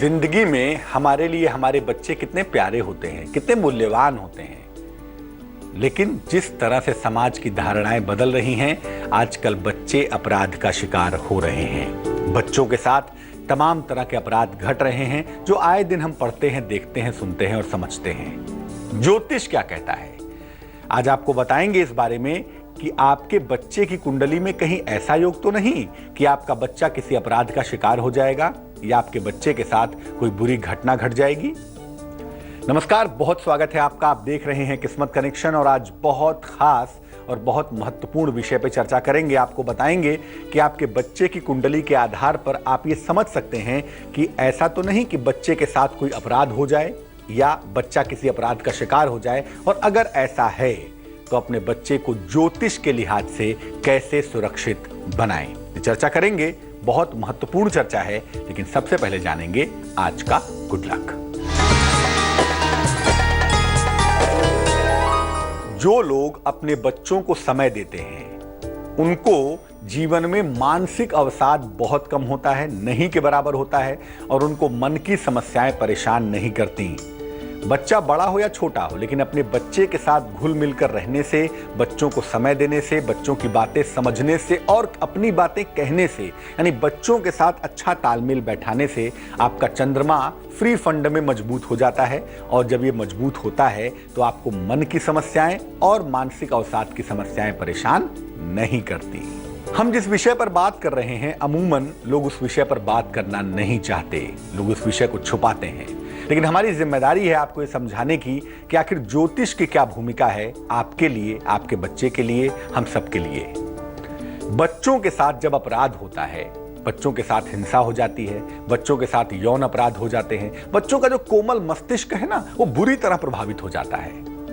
जिंदगी में हमारे लिए हमारे बच्चे कितने प्यारे होते हैं, कितने मूल्यवान होते हैं। लेकिन जिस तरह से समाज की धारणाएं बदल रही हैं, आजकल बच्चे अपराध का शिकार हो रहे हैं। बच्चों के साथ तमाम तरह के अपराध घट रहे हैं, जो आए दिन हम पढ़ते हैं, देखते हैं, सुनते हैं और समझते हैं। ज्योतिष क्या कहता है, आज आपको बताएंगे इस बारे में कि आपके बच्चे की कुंडली में कहीं ऐसा योग तो नहीं कि आपका बच्चा किसी अपराध का शिकार हो जाएगा या आपके बच्चे के साथ कोई बुरी घटना घट जाएगी। नमस्कार, बहुत स्वागत है आपका। आप देख रहे हैं किस्मत कनेक्शन और आज बहुत खास और बहुत महत्वपूर्ण विषय पर चर्चा करेंगे। आपको बताएंगे कि आपके बच्चे की कुंडली के आधार पर आप ये समझ सकते हैं कि ऐसा तो नहीं कि बच्चे के साथ कोई अपराध हो जाए या बच्चा किसी अपराध का शिकार हो जाए, और अगर ऐसा है तो अपने बच्चे को ज्योतिष के लिहाज से कैसे सुरक्षित बनाएं। चर्चा करेंगे, बहुत महत्वपूर्ण चर्चा है। लेकिन सबसे पहले जानेंगे आज का गुड लक। जो लोग अपने बच्चों को समय देते हैं उनको जीवन में मानसिक अवसाद बहुत कम होता है, नहीं के बराबर होता है, और उनको मन की समस्याएं परेशान नहीं करती। बच्चा बड़ा हो या छोटा हो, लेकिन अपने बच्चे के साथ घुल मिलकर रहने से, बच्चों को समय देने से, बच्चों की बातें समझने से और अपनी बातें कहने से, यानी बच्चों के साथ अच्छा तालमेल बैठाने से आपका चंद्रमा फ्री फंड में मजबूत हो जाता है। और जब ये मजबूत होता है तो आपको मन की समस्याएं और मानसिक अवसाद की समस्याएं परेशान नहीं करती। हम जिस विषय पर बात कर रहे हैं, अमूमन लोग उस विषय पर बात करना नहीं चाहते, लोग उस विषय को छुपाते हैं। लेकिन हमारी जिम्मेदारी है आपको ये समझाने की कि आखिर ज्योतिष की क्या भूमिका है आपके लिए, आपके बच्चे के लिए, हम सबके लिए। बच्चों के साथ जब अपराध होता है, बच्चों के साथ हिंसा हो जाती है, बच्चों के साथ यौन अपराध हो जाते हैं, बच्चों का जो कोमल मस्तिष्क है ना, वो बुरी तरह प्रभावित हो जाता है।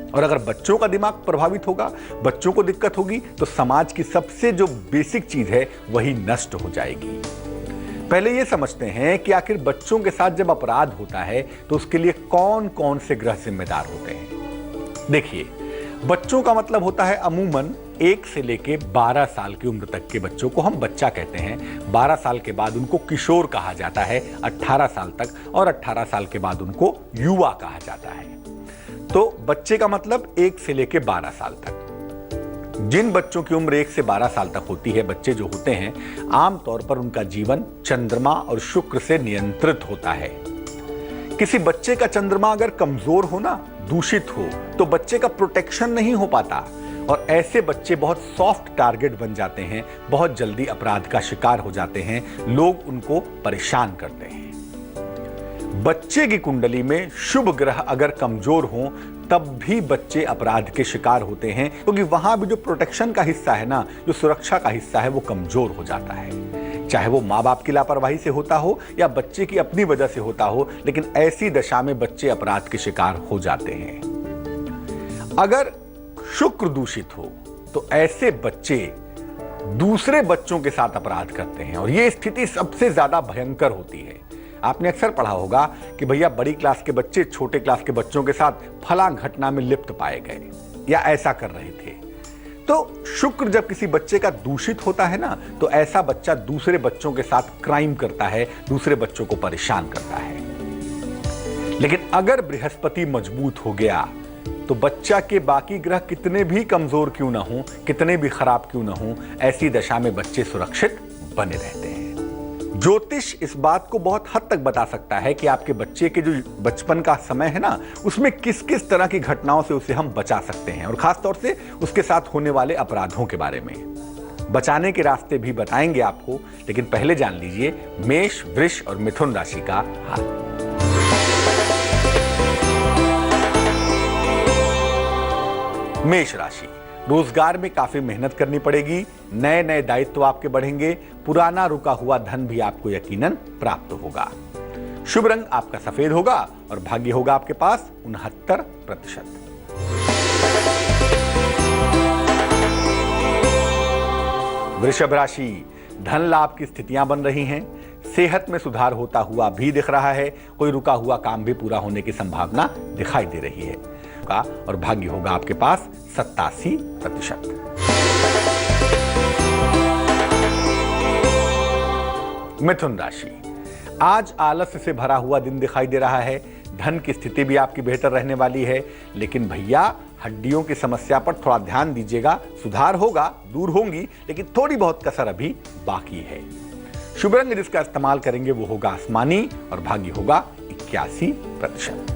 और अगर बच्चों का दिमाग प्रभावित होगा, बच्चों को दिक्कत होगी, तो समाज की सबसे जो बेसिक चीज है वही नष्ट हो जाएगी। पहले ये समझते हैं कि आखिर बच्चों के साथ जब अपराध होता है तो उसके लिए कौन कौन से ग्रह जिम्मेदार होते हैं। देखिए, बच्चों का मतलब होता है अमूमन 1 से लेके 12 साल की उम्र तक के बच्चों को हम बच्चा कहते हैं। 12 साल के बाद उनको किशोर कहा जाता है, 18 साल तक, और 18 साल के बाद उनको युवा कहा जाता है। तो बच्चे का मतलब 1 से लेके 12 साल तक। जिन बच्चों की उम्र 1 से 12 साल तक होती है, बच्चे जो होते हैं, आमतौर पर उनका जीवन चंद्रमा और शुक्र से नियंत्रित होता है। किसी बच्चे का चंद्रमा अगर कमजोर हो ना, दूषित हो, तो बच्चे का प्रोटेक्शन नहीं हो पाता और ऐसे बच्चे बहुत सॉफ्ट टारगेट बन जाते हैं, बहुत जल्दी अपराध का शिकार हो जाते हैं, लोग उनको परेशान करते हैं। बच्चे की कुंडली में शुभ ग्रह अगर कमजोर हो तब भी बच्चे अपराध के शिकार होते हैं, क्योंकि वहां भी जो प्रोटेक्शन का हिस्सा है ना, जो सुरक्षा का हिस्सा है, वो कमजोर हो जाता है। चाहे वो माँ बाप की लापरवाही से होता हो या बच्चे की अपनी वजह से होता हो, लेकिन ऐसी दशा में बच्चे अपराध के शिकार हो जाते हैं। अगर शुक्र दूषित हो तो ऐसे बच्चे दूसरे बच्चों के साथ अपराध करते हैं, और यह स्थिति सबसे ज्यादा भयंकर होती है। आपने अक्सर पढ़ा होगा कि भैया बड़ी क्लास के बच्चे छोटे क्लास के बच्चों के साथ फलां घटना में लिप्त पाए गए या ऐसा कर रहे थे। तो शुक्र जब किसी बच्चे का दूषित होता है ना, तो ऐसा बच्चा दूसरे बच्चों के साथ क्राइम करता है, दूसरे बच्चों को परेशान करता है। लेकिन अगर बृहस्पति मजबूत हो गया तो बच्चा के बाकी ग्रह कितने भी कमजोर क्यों ना हो, कितने भी खराब क्यों ना हो, ऐसी दशा में बच्चे सुरक्षित बने रहते हैं। ज्योतिष इस बात को बहुत हद तक बता सकता है कि आपके बच्चे के जो बचपन का समय है ना, उसमें किस किस तरह की घटनाओं से उसे हम बचा सकते हैं, और खास तौर से उसके साथ होने वाले अपराधों के बारे में बचाने के रास्ते भी बताएंगे आपको। लेकिन पहले जान लीजिए मेष, वृष और मिथुन राशि का हाल। मेष राशि, रोजगार में काफी मेहनत करनी पड़ेगी, नए नए दायित्व आपके बढ़ेंगे, पुराना रुका हुआ धन भी आपको यकीनन प्राप्त होगा। शुभ रंग आपका सफेद होगा और भाग्य होगा आपके पास 69%। वृषभ राशि, धन लाभ की स्थितियां बन रही हैं, सेहत में सुधार होता हुआ भी दिख रहा है, कोई रुका हुआ काम भी पूरा होने की संभावना दिखाई दे रही है। और भाग्य होगा आपके पास 87%। मिथुन राशि, आज आलस्य से भरा हुआ दिन दिखाई दे रहा है। धन की स्थिति भी आपकी बेहतर रहने वाली है, लेकिन भैया हड्डियों की समस्या पर थोड़ा ध्यान दीजिएगा। सुधार होगा, दूर होंगी, लेकिन थोड़ी बहुत कसर अभी बाकी है। शुभ रंग जिसका इस्तेमाल करेंगे वो होगा आसमानी और भाग्य होगा 81%।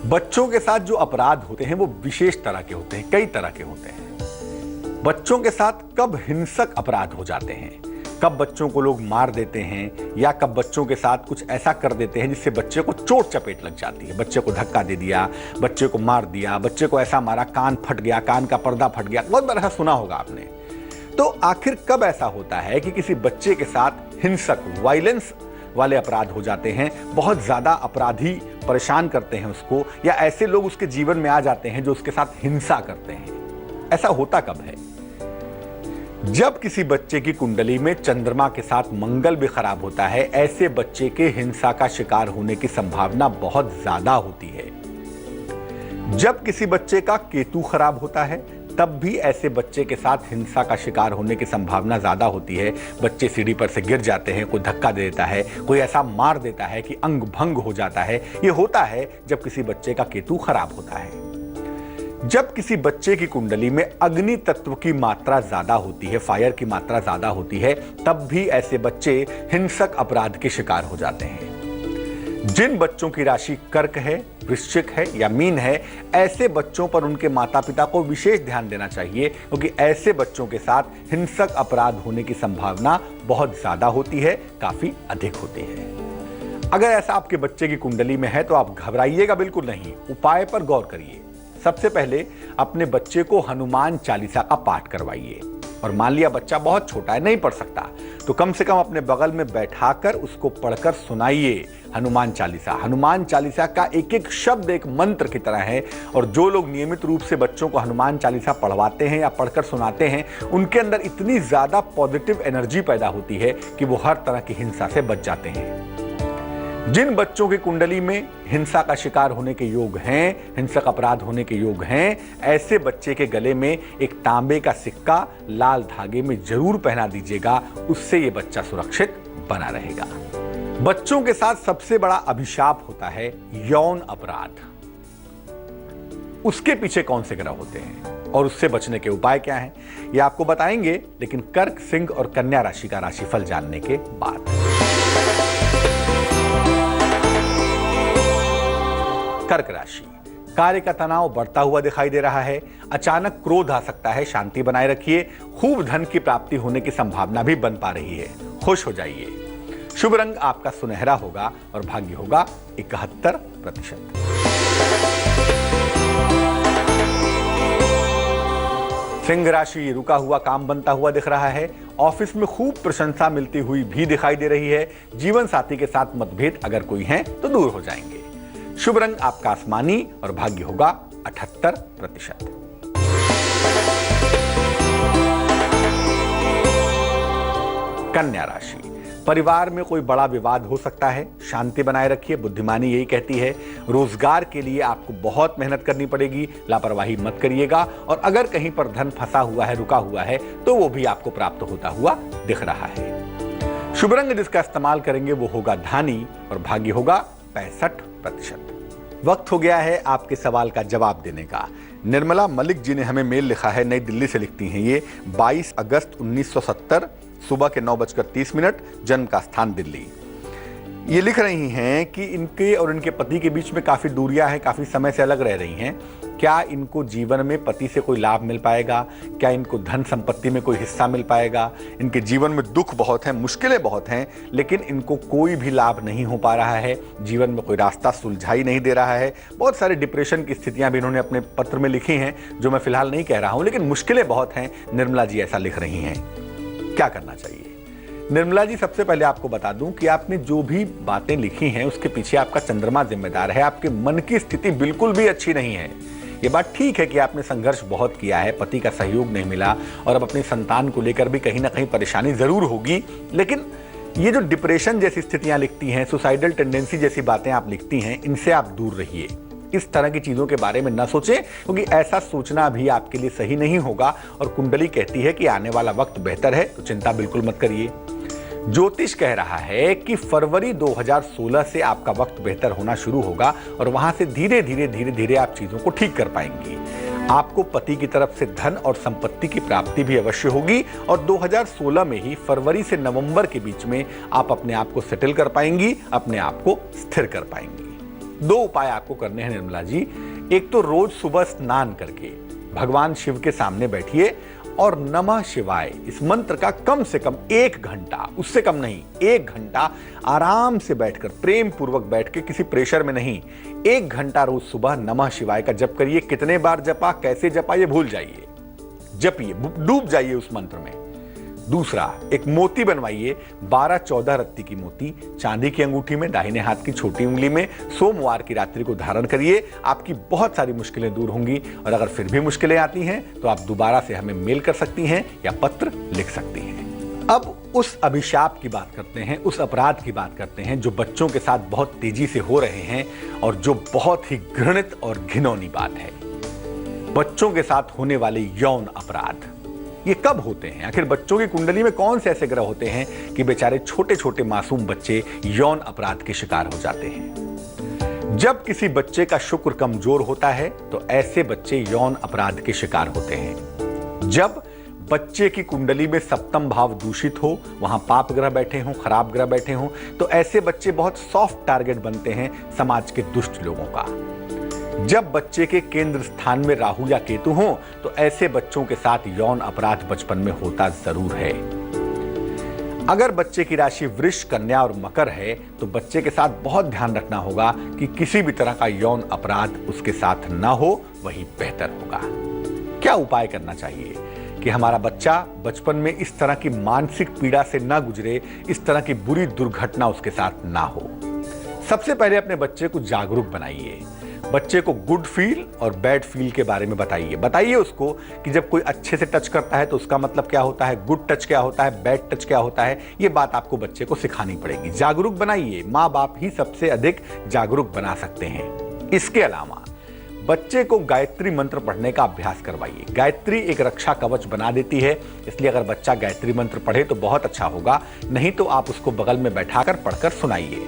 बच्चों के साथ जो अपराध होते हैं वो विशेष तरह के होते हैं, कई तरह के होते हैं। बच्चों के साथ कब हिंसक अपराध हो जाते हैं, कब बच्चों को लोग मार देते हैं, या कब बच्चों के साथ कुछ ऐसा कर देते हैं जिससे बच्चे को चोट चपेट लग जाती है। बच्चे को धक्का दे दिया, बच्चे को मार दिया, बच्चे को ऐसा मारा कान फट गया, कान का पर्दा फट गया, बहुत बार ऐसा सुना होगा आपने। तो आखिर कब ऐसा होता है कि किसी बच्चे के साथ हिंसक वायलेंस वाले अपराध हो जाते हैं, बहुत ज्यादा अपराधी परेशान करते हैं उसको, या ऐसे लोग उसके जीवन में आ जाते हैं जो उसके साथ हिंसा करते हैं? ऐसा होता कब है? जब किसी बच्चे की कुंडली में चंद्रमा के साथ मंगल भी खराब होता है, ऐसे बच्चे के हिंसा का शिकार होने की संभावना बहुत ज्यादा होती है। जब किसी बच्चे का केतु खराब होता है, तब भी ऐसे बच्चे के साथ हिंसा का शिकार होने की संभावना ज्यादा होती है। बच्चे सीढ़ी पर से गिर जाते हैं, कोई धक्का दे देता है, कोई ऐसा मार देता है कि अंग भंग हो जाता है। यह होता है जब किसी बच्चे का केतु खराब होता है। जब किसी बच्चे की कुंडली में अग्नि तत्व की मात्रा ज्यादा होती है, फायर की मात्रा ज्यादा होती है, तब भी ऐसे बच्चे हिंसक अपराध के शिकार हो जाते हैं। जिन बच्चों की राशि कर्क है, वृश्चिक है या मीन है, ऐसे बच्चों पर उनके माता पिता को विशेष ध्यान देना चाहिए, क्योंकि ऐसे बच्चों के साथ हिंसक अपराध होने की संभावना बहुत ज्यादा होती है, काफी अधिक होती है। अगर ऐसा आपके बच्चे की कुंडली में है तो आप घबराइएगा बिल्कुल नहीं, उपाय पर गौर करिए। सबसे पहले अपने बच्चे को हनुमान चालीसा का पाठ करवाइए। और मान लिया बच्चा बहुत छोटा है, नहीं पढ़ सकता, तो कम से कम अपने बगल में बैठाकर उसको पढ़कर सुनाइए हनुमान चालीसा। हनुमान चालीसा का एक एक शब्द एक मंत्र की तरह है, और जो लोग नियमित रूप से बच्चों को हनुमान चालीसा पढ़वाते हैं या पढ़कर सुनाते हैं, उनके अंदर इतनी ज्यादा पॉजिटिव एनर्जी पैदा होती है कि वो हर तरह की हिंसा से बच जाते हैं। जिन बच्चों की कुंडली में हिंसा का शिकार होने के योग हैं, हिंसक अपराध होने के योग हैं, ऐसे बच्चे के गले में एक तांबे का सिक्का लाल धागे में जरूर पहना दीजिएगा, उससे ये बच्चा सुरक्षित बना रहेगा। बच्चों के साथ सबसे बड़ा अभिशाप होता है यौन अपराध। उसके पीछे कौन से ग्रह होते हैं और उससे बचने के उपाय क्या हैं, ये आपको बताएंगे, लेकिन कर्क, सिंह और कन्या राशि का राशिफल जानने के बाद। कर्क राशि, कार्य का तनाव बढ़ता हुआ दिखाई दे रहा है। अचानक क्रोध आ सकता है, शांति बनाए रखिए। खूब धन की प्राप्ति होने की संभावना भी बन पा रही है, खुश हो जाइए। शुभ रंग आपका सुनहरा होगा और भाग्य होगा 71%। सिंह राशि, रुका हुआ काम बनता हुआ दिख रहा है। ऑफिस में खूब प्रशंसा मिलती हुई भी दिखाई दे रही है। जीवन साथी के साथ मतभेद अगर कोई है तो दूर हो जाएंगे। शुभ रंग आपका आसमानी और भाग्य होगा 78%। कन्या राशि, परिवार में कोई बड़ा विवाद हो सकता है, शांति बनाए रखिए, बुद्धिमानी यही कहती है। रोजगार के लिए आपको बहुत मेहनत करनी पड़ेगी, लापरवाही मत करिएगा। और अगर कहीं पर धन फंसा हुआ है, रुका हुआ है, तो वो भी आपको प्राप्त होता हुआ दिख रहा है। शुभ रंग जिसका इस्तेमाल करेंगे वो होगा धानी और भाग्य होगा 65%। वक्त हो गया है आपके सवाल का जवाब देने का। निर्मला मलिक जी ने हमें मेल लिखा है, नई दिल्ली से लिखती हैं ये। 22 अगस्त 1970 सुबह के 9:30, जन्म का स्थान दिल्ली। ये लिख रही हैं कि इनके और इनके पति के बीच में काफ़ी दूरियां हैं, काफ़ी समय से अलग रह रही हैं। क्या इनको जीवन में पति से कोई लाभ मिल पाएगा? क्या इनको धन संपत्ति में कोई हिस्सा मिल पाएगा? इनके जीवन में दुख बहुत हैं, मुश्किलें बहुत हैं, लेकिन इनको कोई भी लाभ नहीं हो पा रहा है। जीवन में कोई रास्ता सुलझाई नहीं दे रहा है। बहुत सारे डिप्रेशन की स्थितियां भी इन्होंने अपने पत्र में लिखी हैं, जो मैं फिलहाल नहीं कह रहा हूं, लेकिन मुश्किलें बहुत हैं। निर्मला जी ऐसा लिख रही हैं। क्या करना चाहिए? निर्मला जी, सबसे पहले आपको बता दूं कि आपने जो भी बातें लिखी हैं उसके पीछे आपका चंद्रमा जिम्मेदार है। आपके मन की स्थिति बिल्कुल भी अच्छी नहीं है। ये बात ठीक है कि आपने संघर्ष बहुत किया है, पति का सहयोग नहीं मिला और अब अपनी संतान को लेकर भी कहीं ना कहीं परेशानी जरूर होगी, लेकिन ये जो डिप्रेशन जैसी स्थितियां लिखती हैं, सुसाइडल टेंडेंसी जैसी बातें आप लिखती हैं, इनसे आप दूर रहिए। इस तरह की चीजों के बारे में न सोचें, क्योंकि ऐसा सोचना भी आपके लिए सही नहीं होगा। और कुंडली कहती है कि आने वाला वक्त बेहतर है, तो चिंता बिल्कुल मत करिए। ज्योतिष कह रहा है कि फरवरी 2016 से आपका वक्त बेहतर होना शुरू होगा और वहां से धीरे धीरे आप चीजों को ठीक कर पाएंगी। आपको पति की तरफ से धन और संपत्ति की प्राप्ति भी अवश्य होगी और 2016 में ही फरवरी से नवंबर के बीच में आप अपने आप को सेटल कर पाएंगी, अपने आप को स्थिर कर पाएंगी। 2 उपाय आपको करने हैं निर्मला जी। एक तो रोज सुबह स्नान करके भगवान शिव के सामने बैठिए और नमः शिवाय इस मंत्र का कम से कम 1 घंटा, उससे कम नहीं, 1 घंटा आराम से बैठकर, प्रेम पूर्वक बैठ के, किसी प्रेशर में नहीं, 1 घंटा रोज सुबह नमः शिवाय का जप करिए। कितने बार जपा, कैसे जपा, ये भूल जाइए, जपिए, डूब जाइए उस मंत्र में। दूसरा, एक मोती बनवाइए, 12-14 रत्ती की मोती चांदी की अंगूठी में, दाहिने हाथ की छोटी उंगली में, सोमवार की रात्रि को धारण करिए। आपकी बहुत सारी मुश्किलें दूर होंगी और अगर फिर भी मुश्किलें आती हैं तो आप दोबारा से हमें मेल कर सकती हैं या पत्र लिख सकती हैं। अब उस अभिशाप की बात करते हैं, उस अपराध की बात करते हैं जो बच्चों के साथ बहुत तेजी से हो रहे हैं और जो बहुत ही घृणित और घिनौनी बात है, बच्चों के साथ होने वाले यौन अपराध। ये कब होते हैं? आखिर बच्चों की कुंडली में कौन से ऐसे ग्रह होते हैं कि बेचारे छोटे छोटे मासूम बच्चे यौन अपराध के शिकार हो जाते हैं? जब किसी बच्चे का शुक्र कमजोर होता है तो ऐसे बच्चे यौन अपराध के शिकार होते हैं। जब बच्चे की कुंडली में सप्तम भाव दूषित हो, वहां पाप ग्रह बैठे हों, खराब ग्रह बैठे हों, तो ऐसे बच्चे बहुत सॉफ्ट टारगेट बनते हैं समाज के दुष्ट लोगों का। जब बच्चे के केंद्र स्थान में राहु या केतु हो तो ऐसे बच्चों के साथ यौन अपराध बचपन में होता जरूर है। अगर बच्चे की राशि वृष, कन्या और मकर है तो बच्चे के साथ बहुत ध्यान रखना होगा कि किसी भी तरह का यौन अपराध उसके साथ ना हो, वही बेहतर होगा। क्या उपाय करना चाहिए कि हमारा बच्चा बचपन में इस तरह की मानसिक पीड़ा से ना गुजरे, इस तरह की बुरी दुर्घटना उसके साथ ना हो? सबसे पहले अपने बच्चे को जागरूक बनाइए। बच्चे को गुड फील और बैड फील के बारे में बताइए उसको कि जब कोई अच्छे से टच करता है तो उसका मतलब क्या होता है, गुड टच क्या होता है, बैड टच क्या होता है। ये बात आपको बच्चे को सिखानी पड़ेगी। जागरूक बनाइए, माँ बाप ही सबसे अधिक जागरूक बना सकते हैं। इसके अलावा बच्चे को गायत्री मंत्र पढ़ने का अभ्यास करवाइए। गायत्री एक रक्षा कवच बना देती है, इसलिए अगर बच्चा गायत्री मंत्र पढ़े तो बहुत अच्छा होगा, नहीं तो आप उसको बगल में बैठाकर पढ़कर सुनाइए।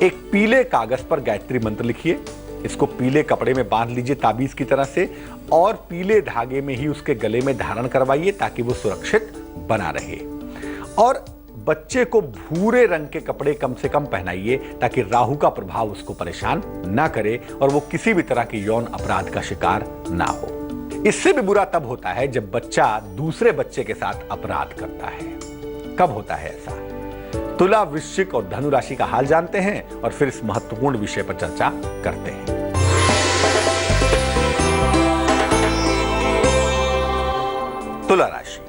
एक पीले कागज पर गायत्री मंत्र लिखिए, इसको पीले कपड़े में बांध लीजिए ताबीज की तरह से और पीले धागे में ही उसके गले में धारण करवाइए ताकि वो सुरक्षित बना रहे। और बच्चे को भूरे रंग के कपड़े कम से कम पहनाइए ताकि राहु का प्रभाव उसको परेशान ना करे और वो किसी भी तरह के यौन अपराध का शिकार ना हो। इससे भी बुरा तब होता है जब बच्चा दूसरे बच्चे के साथ अपराध करता है। कब होता है ऐसा? तुला, वृश्चिक और धनु राशि का हाल जानते हैं और फिर इस महत्वपूर्ण विषय पर चर्चा करते हैं। तुला राशि,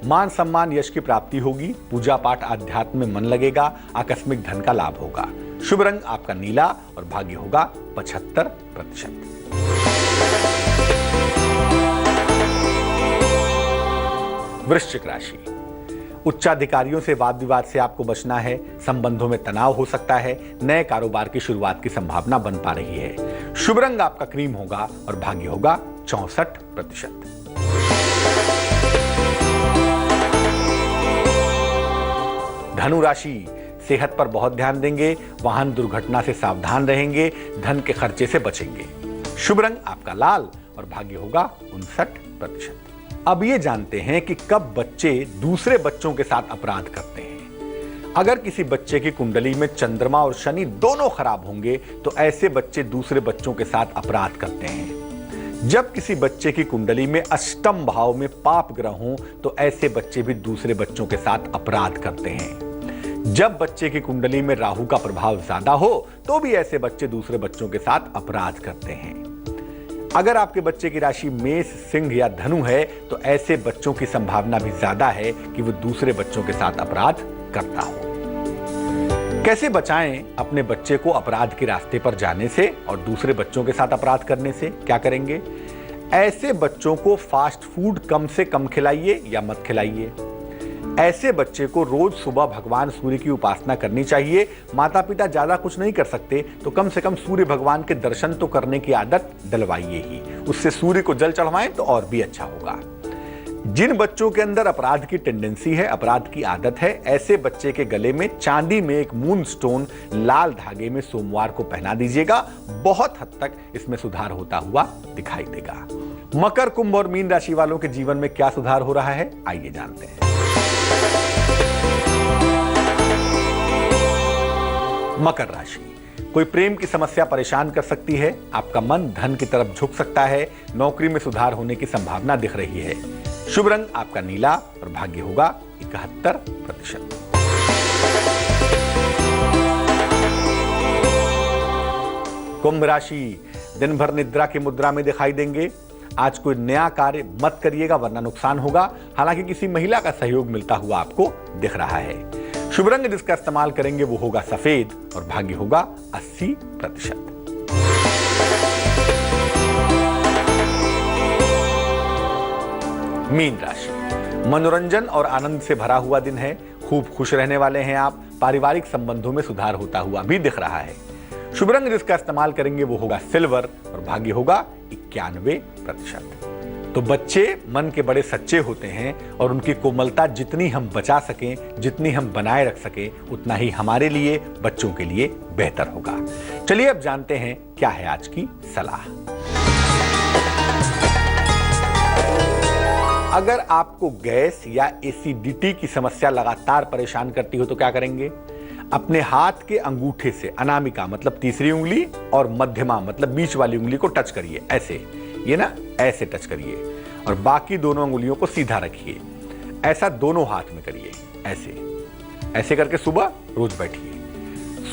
मान सम्मान यश की प्राप्ति होगी, पूजा पाठ आध्यात्म में मन लगेगा, आकस्मिक धन का लाभ होगा। शुभ रंग आपका नीला और भाग्य होगा 75%। वृश्चिक राशि, उच्चाधिकारियों से वाद विवाद से आपको बचना है। संबंधों में तनाव हो सकता है। नए कारोबार की शुरुआत की संभावना बन पा रही है। शुभ रंग आपका क्रीम होगा और भाग्य होगा 64%। धनु राशि, सेहत पर बहुत ध्यान देंगे, वाहन दुर्घटना से सावधान रहेंगे, धन के खर्चे से बचेंगे। शुभ रंग आपका लाल और भाग्य होगा 59%। अब ये जानते हैं कि कब बच्चे दूसरे बच्चों के साथ अपराध करते हैं। अगर किसी बच्चे की कुंडली में चंद्रमा और शनि दोनों खराब होंगे तो ऐसे बच्चे दूसरे बच्चों के साथ अपराध करते हैं। जब किसी बच्चे की कुंडली में अष्टम भाव में पाप ग्रह हों तो ऐसे बच्चे भी दूसरे बच्चों के साथ अपराध करते हैं। जब बच्चे की कुंडली में राहु का प्रभाव ज्यादा हो तो भी ऐसे बच्चे दूसरे बच्चों के साथ अपराध करते हैं। अगर आपके बच्चे की राशि मेष, सिंह या धनु है तो ऐसे बच्चों की संभावना भी ज्यादा है कि वो दूसरे बच्चों के साथ अपराध करता हो। कैसे बचाएं अपने बच्चे को अपराध के रास्ते पर जाने से और दूसरे बच्चों के साथ अपराध करने से? क्या करेंगे? ऐसे बच्चों को फास्ट फूड कम से कम खिलाइए या मत खिलाइए। ऐसे बच्चे को रोज सुबह भगवान सूर्य की उपासना करनी चाहिए। माता पिता ज्यादा कुछ नहीं कर सकते तो कम से कम सूर्य भगवान के दर्शन तो करने की आदत डलवाइए ही। उससे सूर्य को जल चढ़वाएं तो और भी अच्छा होगा। जिन बच्चों के अंदर अपराध की टेंडेंसी है, अपराध की आदत है, ऐसे बच्चे के गले में चांदी में एक मून स्टोन लाल धागे में सोमवार को पहना दीजिएगा। बहुत हद तक इसमें सुधार होता हुआ दिखाई देगा। मकर, कुंभ और मीन राशि वालों के जीवन में क्या सुधार हो रहा है, आइए जानते हैं। मकर राशि, कोई प्रेम की समस्या परेशान कर सकती है। आपका मन धन की तरफ झुक सकता है। नौकरी में सुधार होने की संभावना दिख रही है। शुभ रंग आपका नीला और भाग्य होगा 71%। कुंभ राशि, दिन भर निद्रा की मुद्रा में दिखाई देंगे। आज कोई नया कार्य मत करिएगा वरना नुकसान होगा। हालांकि किसी महिला का सहयोग मिलता हुआ आपको दिख रहा है। शुभ रंग जिसका इस्तेमाल करेंगे वो होगा सफेद और भाग्य होगा 80%। मीन राशि, मनोरंजन और आनंद से भरा हुआ दिन है। खूब खुश रहने वाले हैं आप। पारिवारिक संबंधों में सुधार होता हुआ भी दिख रहा है। शुभ रंग जिसका इस्तेमाल करेंगे वो होगा सिल्वर और भाग्य होगा 91%। तो बच्चे मन के बड़े सच्चे होते हैं और उनकी कोमलता जितनी हम बचा सकें, जितनी हम बनाए रख सकें, उतना ही हमारे लिए, बच्चों के लिए बेहतर होगा। चलिए अब जानते हैं क्या है आज की सलाह। अगर आपको गैस या एसिडिटी की समस्या लगातार परेशान करती हो तो क्या करेंगे? अपने हाथ के अंगूठे से अनामिका मतलब तीसरी उंगली और मध्यमा मतलब बीच वाली उंगली को टच करिए। ऐसे, ये ना ऐसे टच करिए और बाकी दोनों उंगलियों को सीधा रखिए। ऐसा दोनों हाथ में करिए। ऐसे ऐसे करके सुबह रोज बैठिए।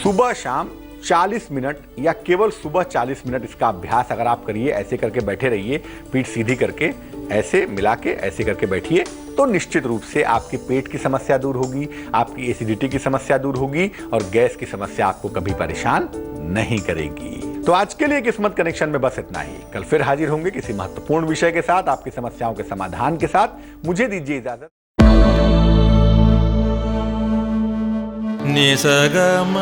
सुबह शाम 40 मिनट या केवल सुबह 40 मिनट इसका अभ्यास अगर आप करिए, ऐसे करके बैठे रहिए, पीठ सीधी करके ऐसे मिला के ऐसे करके बैठिए, तो निश्चित रूप से आपकी पेट की समस्या दूर होगी, आपकी एसिडिटी की समस्या दूर होगी और गैस की समस्या आपको कभी परेशान नहीं करेगी। तो आज के लिए किस्मत कनेक्शन में बस इतना ही। कल फिर हाजिर होंगे किसी महत्वपूर्ण विषय के साथ, आपकी समस्याओं के समाधान के साथ। मुझे दीजिए इजाजत। निसगम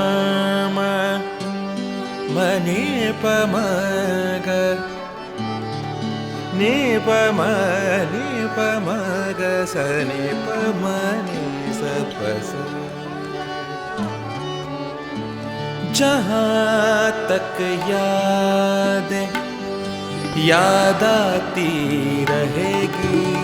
मनि पमग नि पमग सनि पमनि सपस। जहाँ तक याद आती रहेगी।